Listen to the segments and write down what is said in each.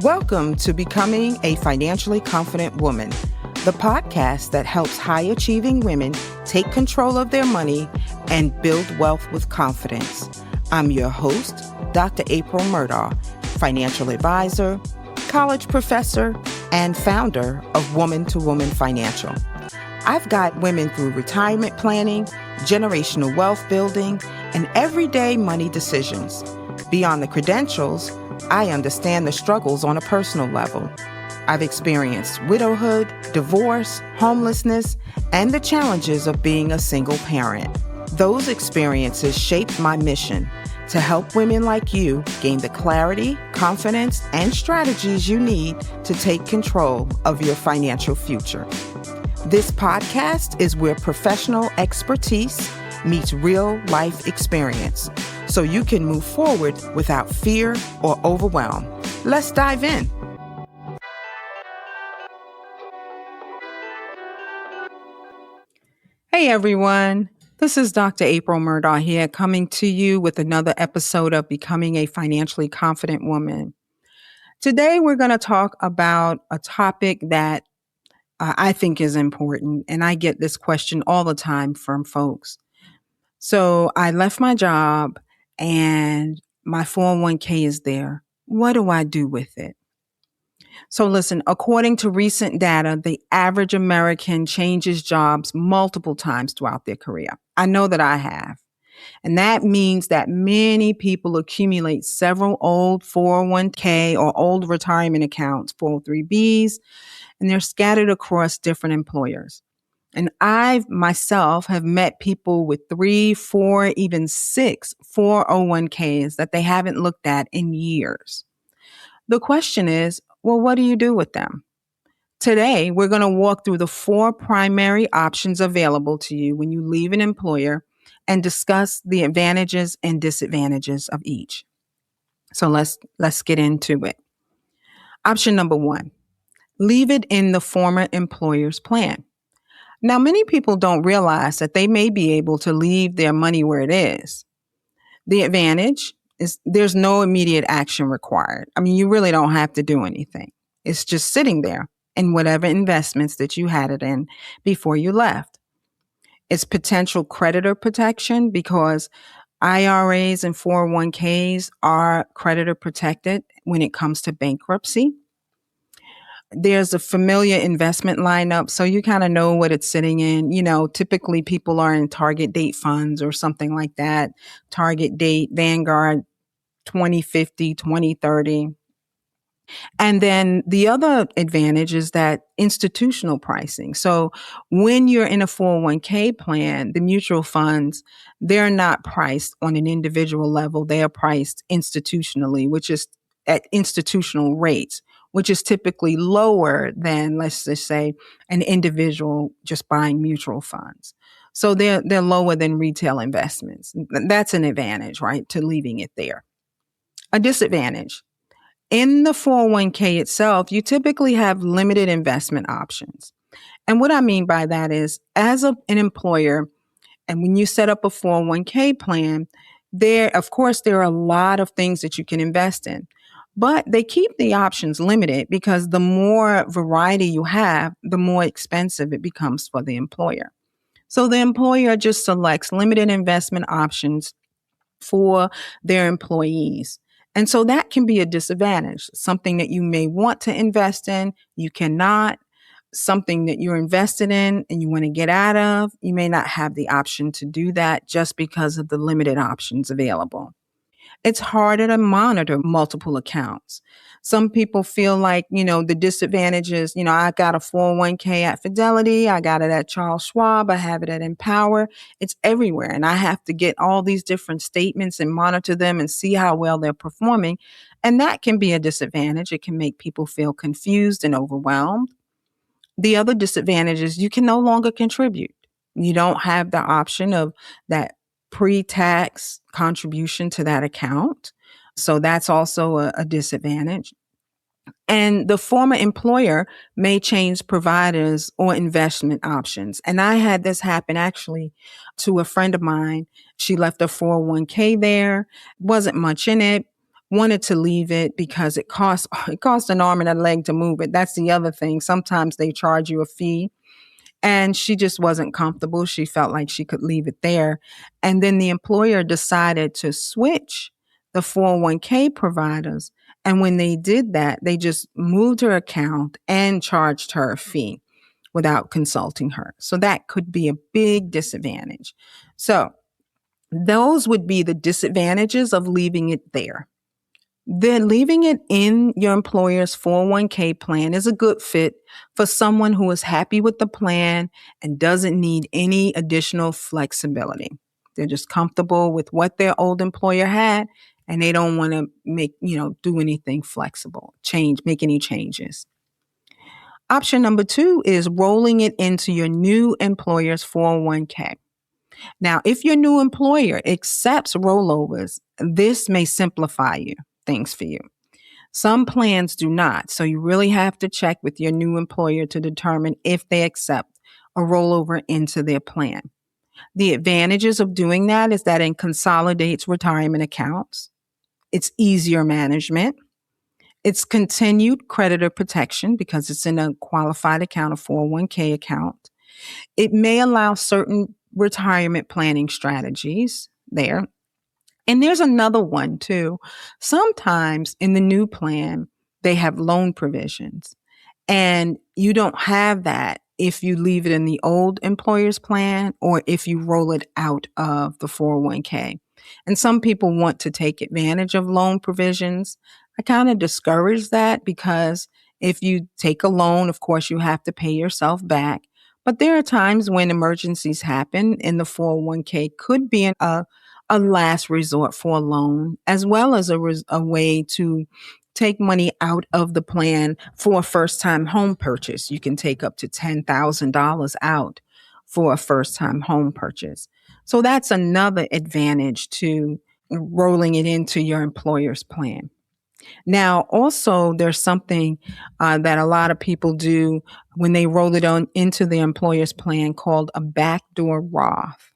Welcome to Becoming a Financially Confident Woman, the podcast that helps high-achieving women take control of their money and build wealth with confidence. I'm your host, Dr. April Murdaugh, financial advisor, college professor, and founder of Woman to Woman Financial. I've got women through retirement planning, generational wealth building, and everyday money decisions. Beyond the credentials, I understand the struggles on a personal level. I've experienced widowhood, divorce, homelessness, and the challenges of being a single parent. Those experiences shaped my mission to help women like you gain the clarity, confidence, and strategies you need to take control of your financial future. This podcast is where professional expertise meets real-life experience, so you can move forward without fear or overwhelm. Let's dive in. Hey everyone, this is Dr. April Murdaugh here, coming to you with another episode of Becoming a Financially Confident Woman. Today we're going to talk about a topic that I think is important, and I get this question all the time from folks. So I left my job and my 401k is there. What do I do with it? So listen, according to recent data, the average American changes jobs multiple times throughout their career. I know that I have. And that means that many people accumulate several old 401k or old retirement accounts, 403bs, and they're scattered across different employers. And I myself have met people with 3, 4, even 6 401ks that they haven't looked at in years. The question is, well, what do you do with them? Today, we're going to walk through the 4 primary options available to you when you leave an employer and discuss the advantages and disadvantages of each. So let's get into it. Option number 1, leave it in the former employer's plan. Now, many people don't realize that they may be able to leave their money where it is. The advantage is there's no immediate action required. I mean, you really don't have to do anything. It's just sitting there in whatever investments that you had it in before you left. It's potential creditor protection because IRAs and 401ks are creditor protected when it comes to bankruptcy. There's a familiar investment lineup, so you kind of know what it's sitting in. You know, typically people are in target date funds or something like that. Target date, Vanguard, 2050, 2030. And then the other advantage is that institutional pricing. So when you're in a 401k plan, the mutual funds, they're not priced on an individual level. They are priced institutionally, which is at institutional rates, which is typically lower than, let's just say, an individual just buying mutual funds. So they're lower than retail investments. That's an advantage, right, to leaving it there. A disadvantage. In the 401k itself, you typically have limited investment options. And what I mean by that is, as an employer, and when you set up a 401k plan, of course, there are a lot of things that you can invest in. But they keep the options limited because the more variety you have, the more expensive it becomes for the employer. So the employer just selects limited investment options for their employees. And so that can be a disadvantage. Something that you may want to invest in, you cannot. Something that you're invested in and you want to get out of, you may not have the option to do that just because of the limited options available. It's harder to monitor multiple accounts. Some people feel like, the disadvantages, I got a 401k at Fidelity, I got it at Charles Schwab, I have it at Empower. It's everywhere. And I have to get all these different statements and monitor them and see how well they're performing. And that can be a disadvantage. It can make people feel confused and overwhelmed. The other disadvantage is you can no longer contribute. You don't have the option of that pre-tax contribution to that account. So that's also a disadvantage. And the former employer may change providers or investment options. And I had this happen actually to a friend of mine. She left a 401k there, wasn't much in it, wanted to leave it because it costs an arm and a leg to move it. That's the other thing. Sometimes they charge you a fee, and she just wasn't comfortable. She felt like she could leave it there. And then the employer decided to switch the 401k providers. And when they did that, they just moved her account and charged her a fee without consulting her. So that could be a big disadvantage. So those would be the disadvantages of leaving it there. Then leaving it in your employer's 401k plan is a good fit for someone who is happy with the plan and doesn't need any additional flexibility. They're just comfortable with what their old employer had, and they don't want to do anything flexible, make any changes. Option number 2 is rolling it into your new employer's 401k. Now, if your new employer accepts rollovers, this may simplify things for you. Some plans do not, so you really have to check with your new employer to determine if they accept a rollover into their plan. The advantages of doing that is that it consolidates retirement accounts. It's easier management. It's continued creditor protection because it's in a qualified account, a 401k account. It may allow certain retirement planning strategies there. And there's another one too. Sometimes in the new plan, they have loan provisions, and you don't have that if you leave it in the old employer's plan or if you roll it out of the 401k. And some people want to take advantage of loan provisions. I kind of discourage that because if you take a loan, of course, you have to pay yourself back. But there are times when emergencies happen, and the 401k could be a last resort for a loan, as well as a way to take money out of the plan for a first-time home purchase. You can take up to $10,000 out for a first-time home purchase. So that's another advantage to rolling it into your employer's plan. Now, also, there's something that a lot of people do when they roll it on into the employer's plan called a backdoor Roth.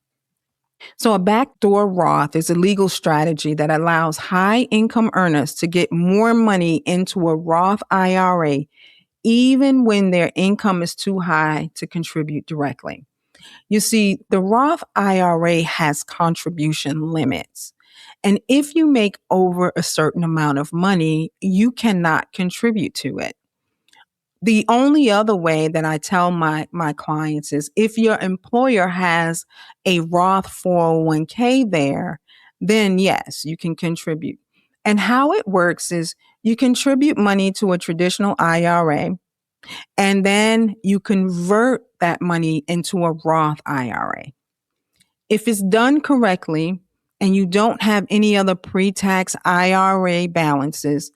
So a backdoor Roth is a legal strategy that allows high income earners to get more money into a Roth IRA, even when their income is too high to contribute directly. You see, the Roth IRA has contribution limits. And if you make over a certain amount of money, you cannot contribute to it. The only other way that I tell my clients is if your employer has a Roth 401k there, then yes, you can contribute. And how it works is you contribute money to a traditional IRA, and then you convert that money into a Roth IRA. If it's done correctly and you don't have any other pre-tax IRA balances,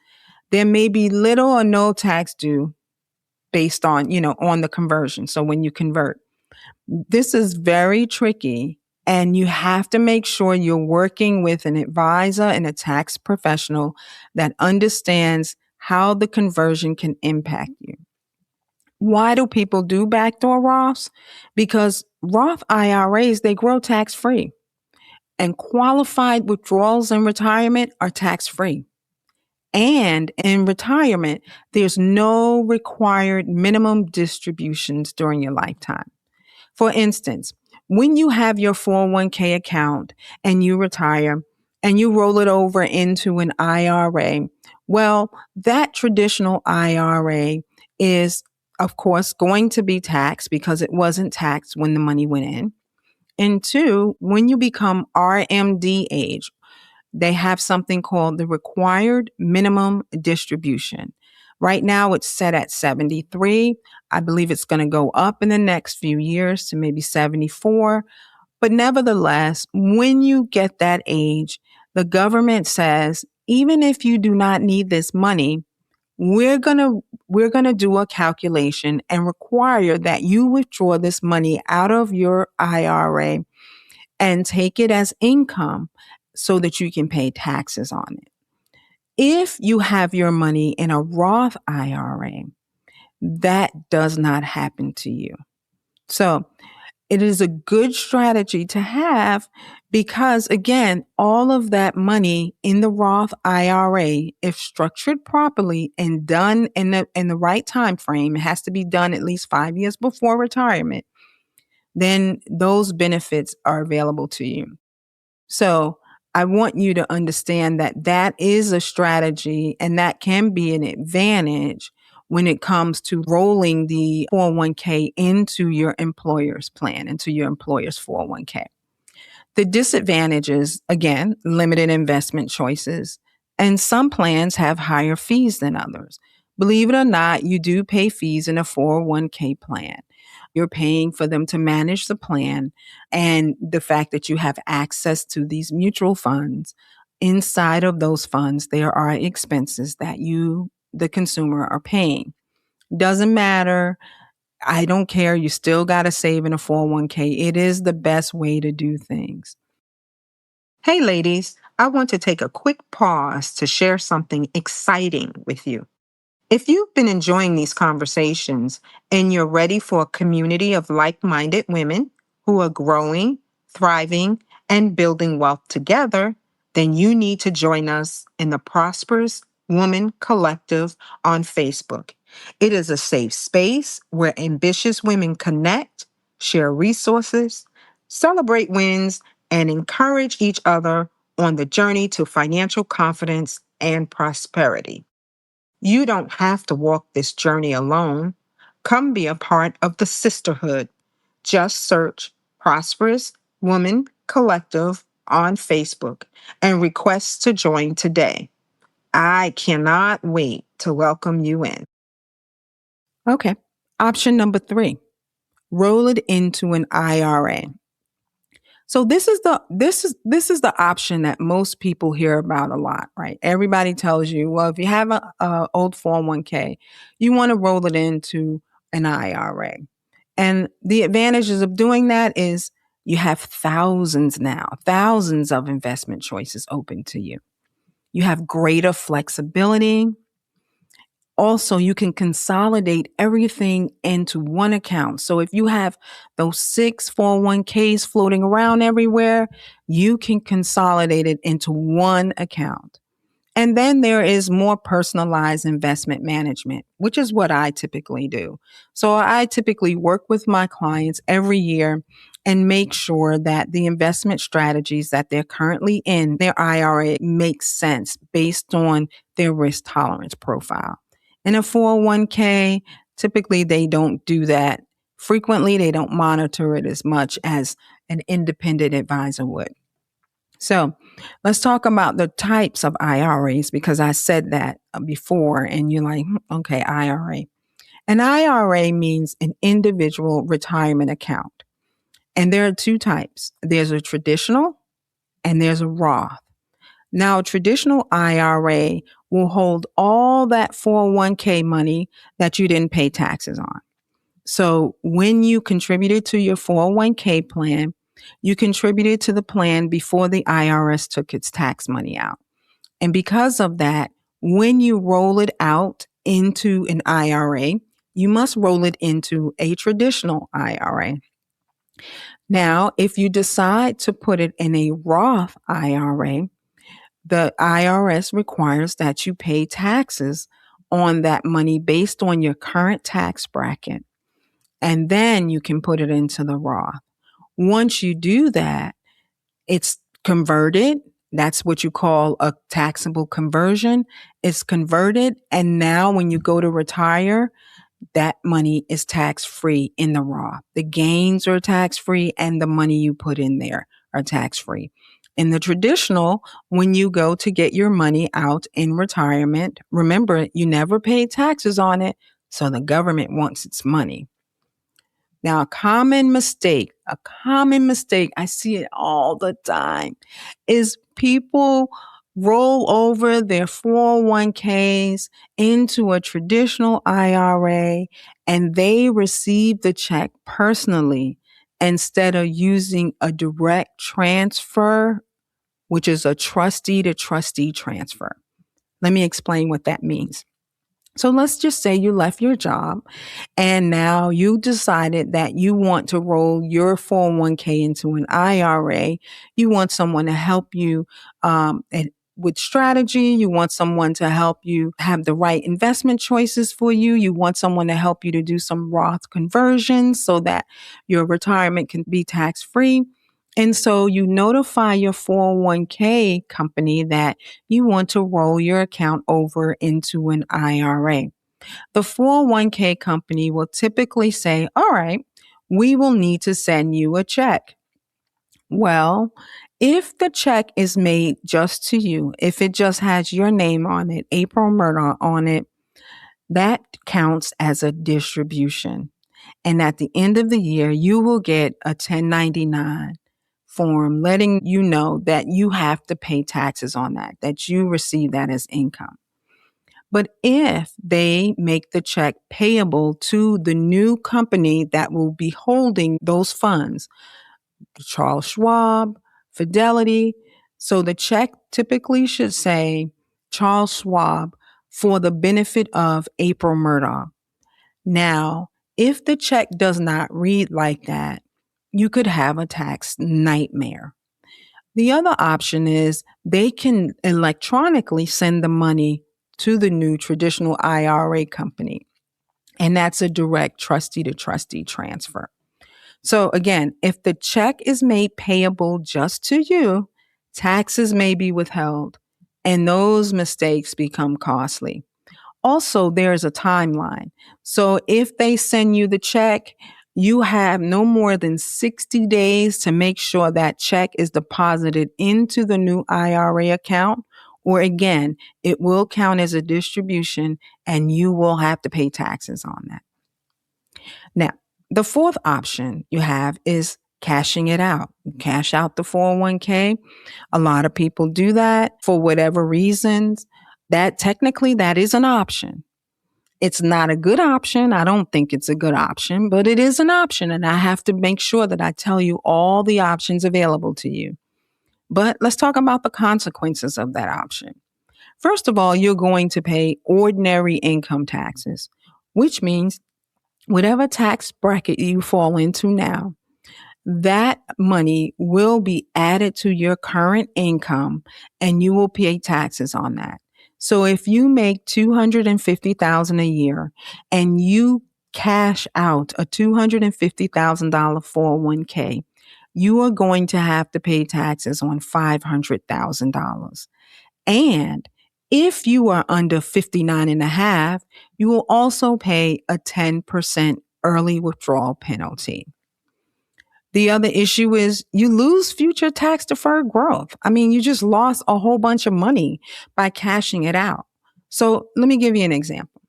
there may be little or no tax due based on, on the conversion. So when you convert, this is very tricky, and you have to make sure you're working with an advisor and a tax professional that understands how the conversion can impact you. Why do people do backdoor Roths? Because Roth IRAs, they grow tax-free, and qualified withdrawals in retirement are tax-free. And in retirement, there's no required minimum distributions during your lifetime. For instance, when you have your 401k account and you retire and you roll it over into an IRA, well, that traditional IRA is, of course, going to be taxed because it wasn't taxed when the money went in. And 2, when you become RMD age, they have something called the required minimum distribution. Right now, it's set at 73. I believe it's going to go up in the next few years to maybe 74. But nevertheless, when you get that age, the government says, even if you do not need this money, we're going to do a calculation and require that you withdraw this money out of your IRA and take it as income so that you can pay taxes on it. If you have your money in a Roth IRA, that does not happen to you. So It is a good strategy to have because, again, all of that money in the Roth IRA, if structured properly and done in the right time frame, it has to be done at least 5 years before retirement, then those benefits are available to you. So I want you to understand that that is a strategy and that can be an advantage when it comes to rolling the 401k into your employer's plan, into your employer's 401k. The disadvantages, again, limited investment choices, and some plans have higher fees than others. Believe it or not, you do pay fees in a 401k plan. You're paying for them to manage the plan, and the fact that you have access to these mutual funds. Inside of those funds, there are expenses that you, the consumer, are paying. Doesn't matter. I don't care. You still got to save in a 401k. It is the best way to do things. Hey, ladies, I want to take a quick pause to share something exciting with you. If you've been enjoying these conversations and you're ready for a community of like-minded women who are growing, thriving, and building wealth together, then you need to join us in the Prosperous Woman Collective on Facebook. It is a safe space where ambitious women connect, share resources, celebrate wins, and encourage each other on the journey to financial confidence and prosperity. You don't have to walk this journey alone. Come be a part of the sisterhood. Just search Prosperous Woman Collective on Facebook and request to join today. I cannot wait to welcome you in. Okay. Option number 3, roll it into an IRA. So this is the option that most people hear about a lot, right? Everybody tells you, well, if you have a old 401k, you want to roll it into an IRA. And the advantages of doing that is you have thousands of investment choices open to you. You have greater flexibility. Also, you can consolidate everything into one account. So if you have those 6 401ks floating around everywhere, you can consolidate it into one account. And then there is more personalized investment management, which is what I typically do. So I typically work with my clients every year and make sure that the investment strategies that they're currently in their IRA makes sense based on their risk tolerance profile. In a 401k, typically they don't do that frequently. They don't monitor it as much as an independent advisor would. So let's talk about the types of IRAs because I said that before and you're like, okay, IRA. An IRA means an individual retirement account. And there are 2 types. There's a traditional and there's a Roth. Now, a traditional IRA will hold all that 401k money that you didn't pay taxes on. So when you contributed to your 401k plan, you contributed to the plan before the IRS took its tax money out. And because of that, when you roll it out into an IRA, you must roll it into a traditional IRA. Now, if you decide to put it in a Roth IRA, the IRS requires that you pay taxes on that money based on your current tax bracket. And then you can put it into the Roth. Once you do that, it's converted. That's what you call a taxable conversion. It's converted. And now when you go to retire, that money is tax-free in the Roth. The gains are tax-free and the money you put in there are tax-free. In the traditional, when you go to get your money out in retirement, remember, you never paid taxes on it, so the government wants its money. Now, a common mistake, I see it all the time, is people roll over their 401ks into a traditional IRA and they receive the check personally instead of using a direct transfer, which is a trustee-to-trustee transfer. Let me explain what that means. So let's just say you left your job and now you decided that you want to roll your 401k into an IRA. You want someone to help you with strategy. You want someone to help you have the right investment choices for you. You want someone to help you to do some Roth conversions so that your retirement can be tax free. And so you notify your 401k company that you want to roll your account over into an IRA. The 401k company will typically say, all right, we will need to send you a check. Well, if the check is made just to you, if it just has your name on it, April Murdaugh on it, that counts as a distribution. And at the end of the year, you will get a 1099 form letting you know that you have to pay taxes on that you receive that as income. But if they make the check payable to the new company that will be holding those funds, Charles Schwab, Fidelity, so the check typically should say Charles Schwab for the benefit of April Murdaugh. Now, if the check does not read like that, you could have a tax nightmare. The other option is they can electronically send the money to the new traditional IRA company, and that's a direct trustee-to-trustee transfer. So again, if the check is made payable just to you, taxes may be withheld, and those mistakes become costly. Also, there's a timeline. So if they send you the check, you have no more than 60 days to make sure that check is deposited into the new IRA account, or again, it will count as a distribution and you will have to pay taxes on that. Now, the fourth option you have is cashing it out. Cash out the 401k. A lot of people do that for whatever reasons. That technically that is an option. It's not a good option. I don't think it's a good option, but it is an option. And I have to make sure that I tell you all the options available to you. But let's talk about the consequences of that option. First of all, you're going to pay ordinary income taxes, which means whatever tax bracket you fall into now, that money will be added to your current income and you will pay taxes on that. So if you make $250,000 a year and you cash out a $250,000 401k, you are going to have to pay taxes on $500,000. And if you are under 59 and a half, you will also pay a 10% early withdrawal penalty. The other issue is you lose future tax deferred growth. I mean, you just lost a whole bunch of money by cashing it out. So let me give you an example.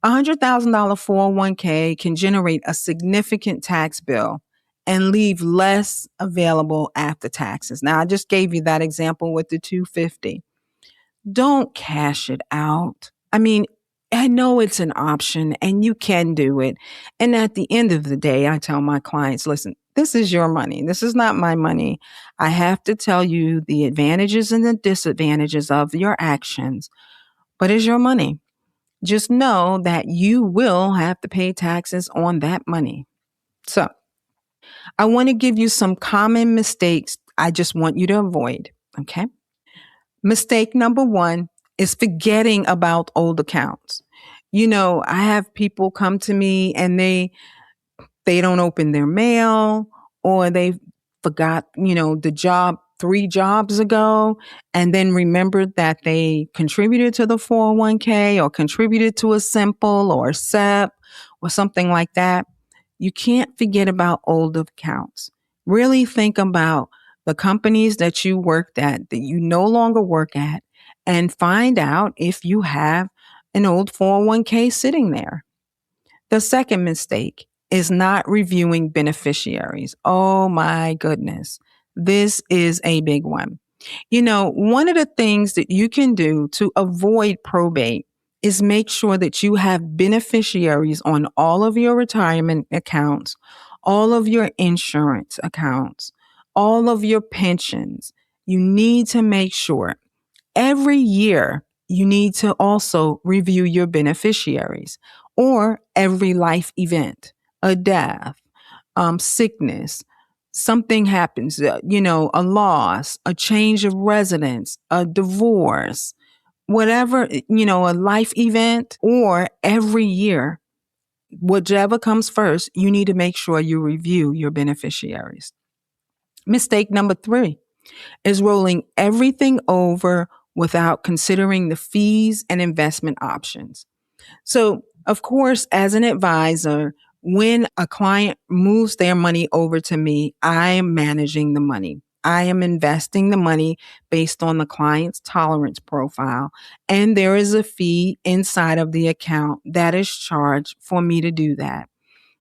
A $100,000 401k can generate a significant tax bill and leave less available after taxes. Now, I just gave you that example with the 250. Don't cash it out. I mean, I know it's an option and you can do it. And at the end of the day, I tell my clients, listen, this is your money. This is not my money. I have to tell you the advantages and the disadvantages of your actions, but it's your money. Just know that you will have to pay taxes on that money. So I want to give you some common mistakes I just want you to avoid. Okay. Mistake number one is forgetting about old accounts. You know, I have people come to me and they don't open their mail, or they forgot, the job 3 jobs ago and then remembered that they contributed to the 401k or contributed to a simple or SEP or something like that. You can't forget about old accounts. Really think about the companies that you worked at that you no longer work at and find out if you have an old 401k sitting there. The second mistake is not reviewing beneficiaries. Oh my goodness. This is a big one. One of the things that you can do to avoid probate is make sure that you have beneficiaries on all of your retirement accounts, all of your insurance accounts, all of your pensions. You need to make sure every year you need to also review your beneficiaries or every life event, a death, sickness, something happens, a loss, a change of residence, a divorce, whatever, a life event, or every year, whichever comes first, you need to make sure you review your beneficiaries. Mistake number 3 is rolling everything over without considering the fees and investment options. So, of course, as an advisor, when a client moves their money over to me, I am managing the money. I am investing the money based on the client's tolerance profile. And there is a fee inside of the account that is charged for me to do that.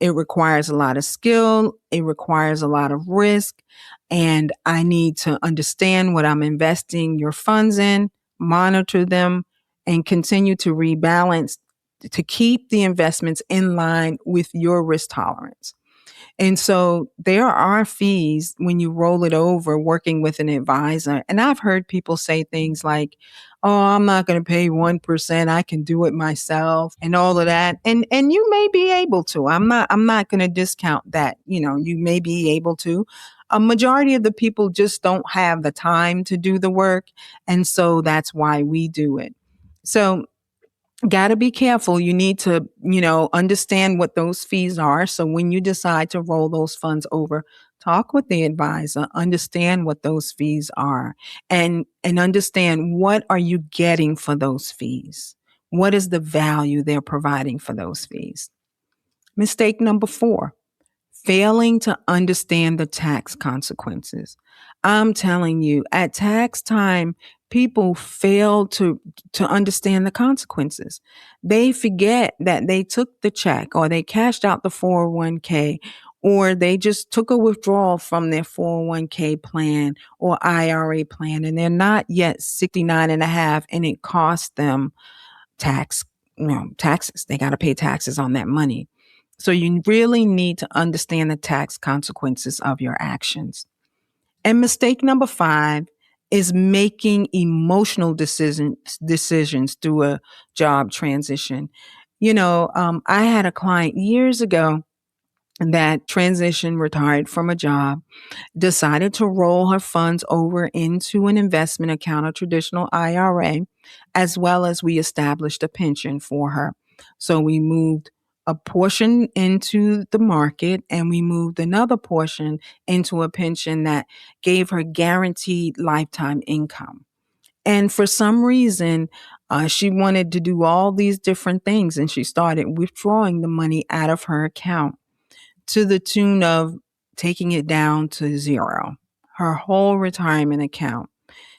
It requires a lot of skill. It requires a lot of risk. And I need to understand what I'm investing your funds in, monitor them, and continue to rebalance to keep the investments in line with your risk tolerance. And so there are fees when you roll it over working with an advisor. And I've heard people say things like, oh, I'm not going to pay 1%. I can do it myself and all of that. And you may be able to. I'm not going to discount that. You may be able to. A majority of the people just don't have the time to do the work. And so that's why we do it. So got to be careful. You need to, understand what those fees are. So when you decide to roll those funds over, talk with the advisor, understand what those fees are, and understand what are you getting for those fees? What is the value they're providing for those fees? Mistake number 4, failing to understand the tax consequences. I'm telling you, at tax time, people fail to understand the consequences. They forget that they took the check or they cashed out the 401k or they just took a withdrawal from their 401k plan or IRA plan and they're not yet 69 and a half and it costs them taxes. They got to pay taxes on that money. So you really need to understand the tax consequences of your actions. And mistake number 5 is making emotional decisions through a job transition. I had a client years ago that transitioned, retired from a job, decided to roll her funds over into an investment account, a traditional IRA, as well as we established a pension for her. So we moved a portion into the market and we moved another portion into a pension that gave her guaranteed lifetime income. And for some reason, she wanted to do all these different things and she started withdrawing the money out of her account to the tune of taking it down to zero, her whole retirement account.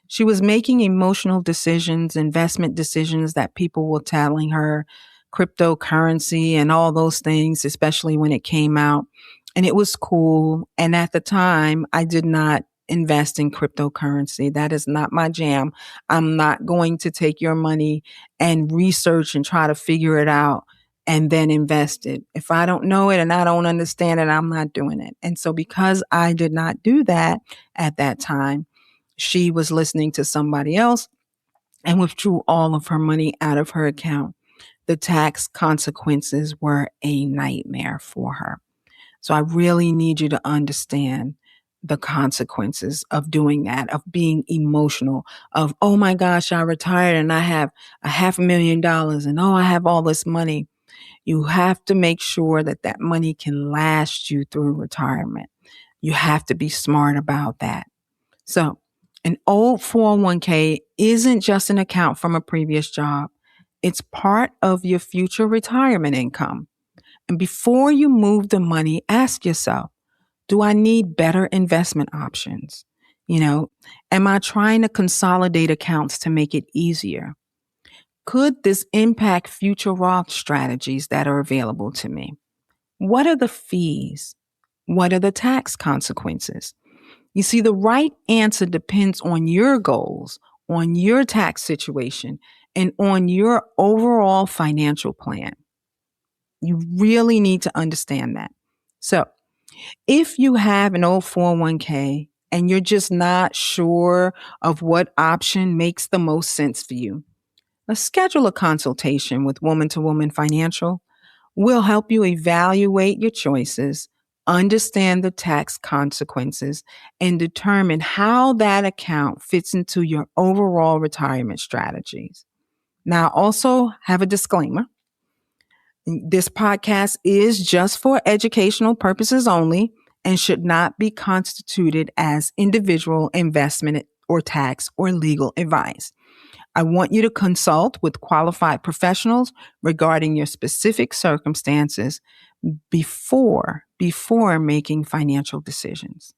She was making emotional decisions, investment decisions that people were telling her, cryptocurrency and all those things, especially when it came out. And it was cool. And at the time, I did not invest in cryptocurrency. That is not my jam. I'm not going to take your money and research and try to figure it out and then invest it. If I don't know it and I don't understand it, I'm not doing it. And so because I did not do that at that time, she was listening to somebody else and withdrew all of her money out of her account. The tax consequences were a nightmare for her. So I really need you to understand the consequences of doing that, of being emotional, of, oh my gosh, I retired and I have $500,000 and oh, I have all this money. You have to make sure that that money can last you through retirement. You have to be smart about that. So an old 401k isn't just an account from a previous job. It's part of your future retirement income. And before you move the money, ask yourself, do I need better investment options? Am I trying to consolidate accounts to make it easier? Could this impact future Roth strategies that are available to me? What are the fees? What are the tax consequences? You see, the right answer depends on your goals, on your tax situation, and on your overall financial plan. You really need to understand that. So if you have an old 401k and you're just not sure of what option makes the most sense for you, schedule a consultation with Woman to Woman Financial. We'll help you evaluate your choices, understand the tax consequences, and determine how that account fits into your overall retirement strategies. Now, also have a disclaimer. This podcast is just for educational purposes only and should not be constituted as individual investment or tax or legal advice. I want you to consult with qualified professionals regarding your specific circumstances before making financial decisions.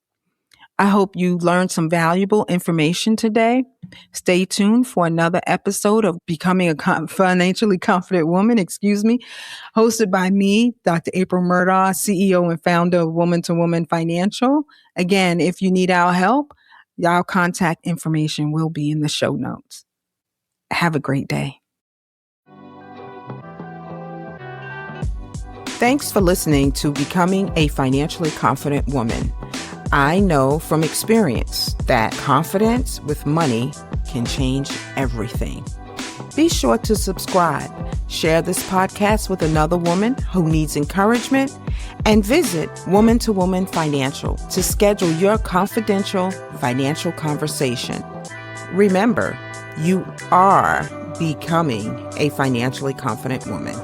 I hope you learned some valuable information today. Stay tuned for another episode of Becoming a Financially Confident Woman, hosted by me, Dr. April Murdaugh, CEO and founder of Woman to Woman Financial. Again, if you need our help, our contact information will be in the show notes. Have a great day. Thanks for listening to Becoming a Financially Confident Woman. I know from experience that confidence with money can change everything. Be sure to subscribe, share this podcast with another woman who needs encouragement, and visit Woman to Woman Financial to schedule your confidential financial conversation. Remember, you are becoming a financially confident woman.